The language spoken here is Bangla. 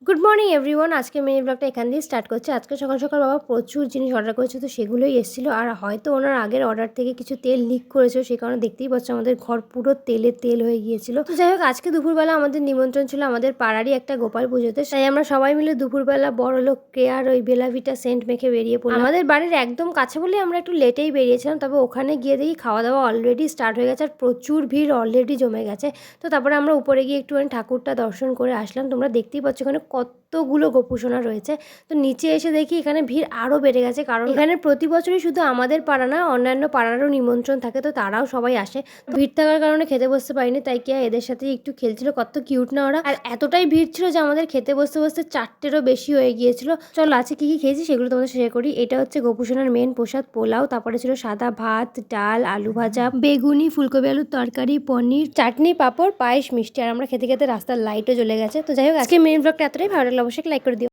Good morning everyone. আজকে মিনি ব্লগটা এখান দিয়ে স্টার্ট করছে। আজকে সকাল সকাল বাবা প্রচুর জিনিস অর্ডার করেছে, তো সেগুলোই এসেছিলো। আর হয়তো ওনার আগের অর্ডার থেকে কিছু তেল লিক করেছিল, সেই কারণে দেখতেই পাচ্ছ আমাদের ঘর পুরো তেলে তেল হয়ে গিয়েছিল। তো যাই হোক, আজকে দুপুরবেলা আমাদের নিমন্ত্রণ ছিল আমাদের পাড়ারই একটা গোপাল পুজোতে। তাই আমরা সবাই মিলে দুপুরবেলা বড়লোক কেয়ার ওই বেলাভিটা সেন্ট মেখে বেরিয়ে পড়লাম। আমাদের বাড়ির একদম কাছে বলে আমরা একটু লেটেই বেরিয়েছিলাম, তবে ওখানে গিয়ে দেখি খাওয়া দাওয়া অলরেডি স্টার্ট হয়ে গেছে আর প্রচুর ভিড় অলরেডি জমে গেছে। তো তারপরে আমরা উপরে গিয়ে একটুখানি ঠাকুরটা দর্শন করে আসলাম। তোমরা দেখতেই পাচ্ছ এখানে কতগুলো গোপুসোনা রয়েছে। তো নিচে এসে দেখি এখানে ভিড় আরও বেড়ে গেছে, কারণ এখানে প্রতি বছরই শুধু আমাদের পাড়া না, অন্যান্য পাড়ারও নিমন্ত্রণ থাকে, তো তারাও সবাই আসে। ভিড় থাকার কারণে খেতে বসতে পারিনি, তাই কি এদের সাথে একটু খেলছিল। কত কিউট না ওরা! আর এতটাই ভিড় ছিল যে আমাদের খেতে বসতে বসতে 4টেরও বেশি হয়ে গিয়েছিল। চলো আজকে কী কী খেয়েছি সেগুলো তোমাদের শেয়ার করি। এটা হচ্ছে গোপুসোনার মেন প্রসাদ পোলাও, তারপরে ছিল সাদা ভাত, ডাল, আলু ভাজা, বেগুনি, ফুলকপি আলুর তরকারি, পনির, চাটনি, পাঁপড়, পায়েস, মিষ্টি। আর আমরা খেতে খেতে রাস্তার লাইটও জ্বলে গেছে। তো যাই হোক, আজকে মেন ব্লগটা এতটাই ভালো লাগলো, অবশ্যই লাইক করে দিও।